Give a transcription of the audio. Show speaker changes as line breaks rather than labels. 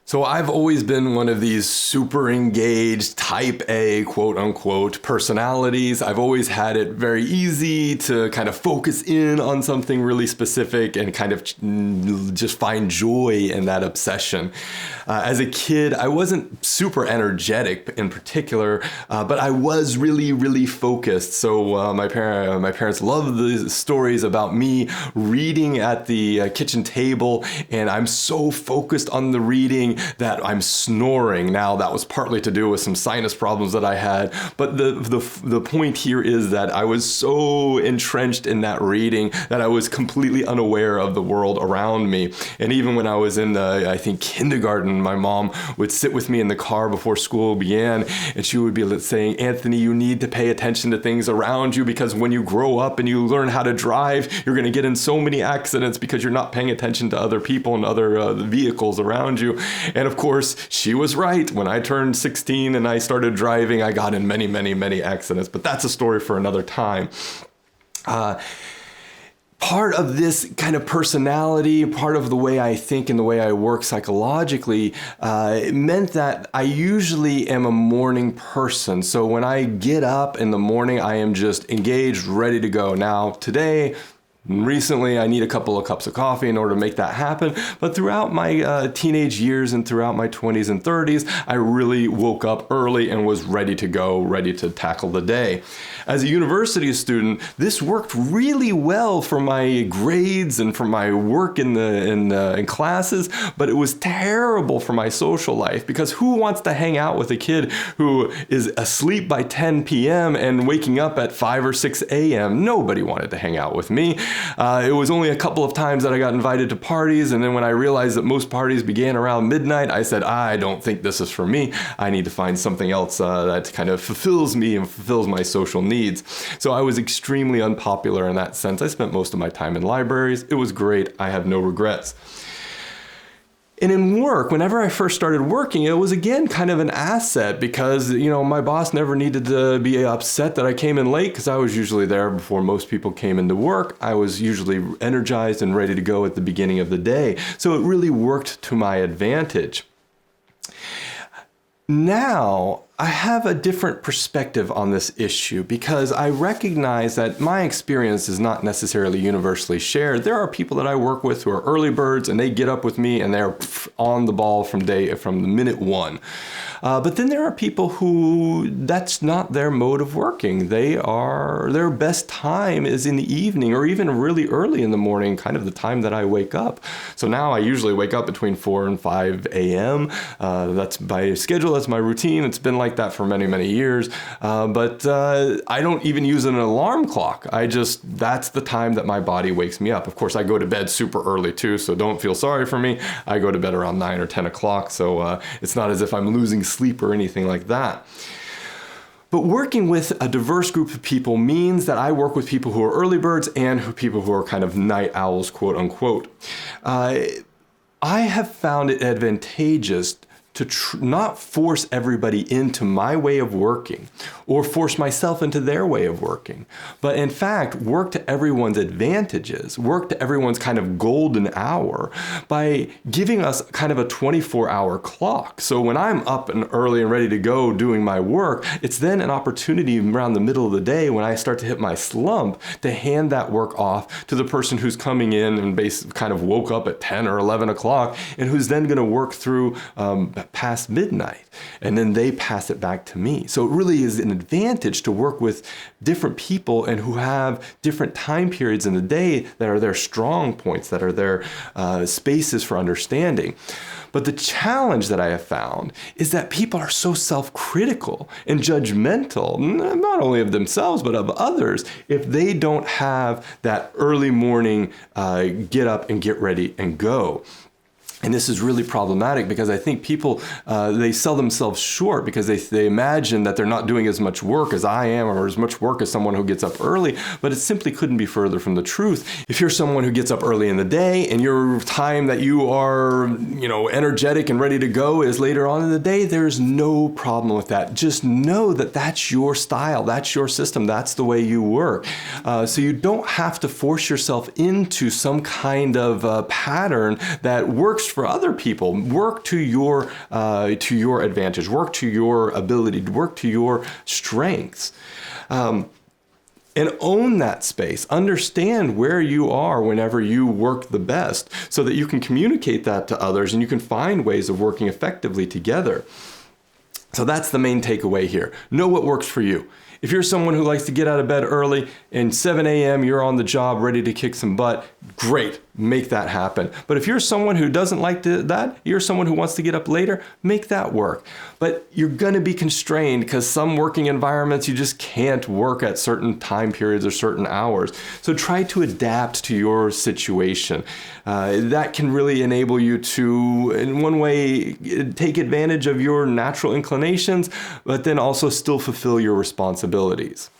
So I've always been one of these super engaged type A, quote unquote, personalities. I've always had it very easy to kind of focus in on something really specific and kind of just find joy in that obsession. As a kid, I wasn't super energetic in particular, but I was really, really focused. So my parents loved the stories about me reading at the kitchen table, and I'm so focused on the reading that I'm snoring. Now, that was partly to do with some sinus problems that I had, but the point here is that I was so entrenched in that reading that I was completely unaware of the world around me. And even when I was in I think kindergarten, my mom would sit with me in the car before school began, and she would be saying, "Anthony, you need to pay attention to things around you, because when you grow up and you learn how to drive, you're going to get in so many accidents because you're not paying attention to other people and other vehicles around you." And of course, she was right. When I turned 16 and I started driving, I got in many, many, many accidents. But that's a story for another time. Part of this kind of personality, part of the way I think and the way I work psychologically, it meant that I usually am a morning person. So when I get up in the morning, I am just engaged, ready to go. Now, today, recently, I need a couple of cups of coffee in order to make that happen. But throughout my teenage years and throughout my 20s and 30s, I really woke up early and was ready to go, ready to tackle the day. As a university student, this worked really well for my grades and for my work in classes, but it was terrible for my social life, because who wants to hang out with a kid who is asleep by 10 p.m. and waking up at 5 or 6 a.m.? Nobody wanted to hang out with me. It was only a couple of times that I got invited to parties, and then when I realized that most parties began around midnight, I said, I don't think this is for me. I need to find something else that kind of fulfills me and fulfills my social needs. So I was extremely unpopular in that sense. I spent most of my time in libraries. It was great. I have no regrets. And in work, whenever I first started working, it was again kind of an asset, because, my boss never needed to be upset that I came in late, because I was usually there before most people came into work. I was usually energized and ready to go at the beginning of the day. So it really worked to my advantage. Now, I have a different perspective on this issue, because I recognize that my experience is not necessarily universally shared. There are people that I work with who are early birds, and they get up with me and they're on the ball from the minute one. But then there are people who that's not their mode of working. Their best time is in the evening, or even really early in the morning, kind of the time that I wake up. So now I usually wake up between 4 and 5 a.m. That's my schedule, that's my routine. It's been like that for many, many years. But I don't even use an alarm clock. That's the time that my body wakes me up. Of course, I go to bed super early too, so don't feel sorry for me. I go to bed around 9 or 10 o'clock, so it's not as if I'm losing sleep or anything like that. But working with a diverse group of people means that I work with people who are early birds and people who are kind of night owls, quote unquote. I have found it advantageous to not force everybody into my way of working or force myself into their way of working, but in fact, work to everyone's advantages, work to everyone's kind of golden hour by giving us kind of a 24-hour clock. So when I'm up and early and ready to go doing my work, it's then an opportunity around the middle of the day when I start to hit my slump to hand that work off to the person who's coming in and basically kind of woke up at 10 or 11 o'clock and who's then going to work through past midnight, and then they pass it back to me. So it really is an advantage to work with different people and who have different time periods in the day that are their strong points, that are their spaces for understanding. But the challenge that I have found is that people are so self-critical and judgmental, not only of themselves, but of others, if they don't have that early morning get up and get ready and go. And this is really problematic, because I think people, they sell themselves short because they imagine that they're not doing as much work as I am, or as much work as someone who gets up early, but it simply couldn't be further from the truth. If you're someone who gets up early in the day and your time that you are, energetic and ready to go is later on in the day, there's no problem with that. Just know that that's your style, that's your system, that's the way you work. So you don't have to force yourself into some kind of pattern that works for other people. Work to your advantage. Work to your ability. Work to your strengths. And own that space. Understand where you are whenever you work the best so that you can communicate that to others and you can find ways of working effectively together. So that's the main takeaway here. Know what works for you. If you're someone who likes to get out of bed early and 7 a.m. you're on the job ready to kick some butt, great, make that happen. But if you're someone who doesn't like that, you're someone who wants to get up later, make that work. But you're gonna be constrained because some working environments you just can't work at certain time periods or certain hours. So try to adapt to your situation. That can really enable you to, in one way, take advantage of your natural inclinations, but then also still fulfill your responsibilities.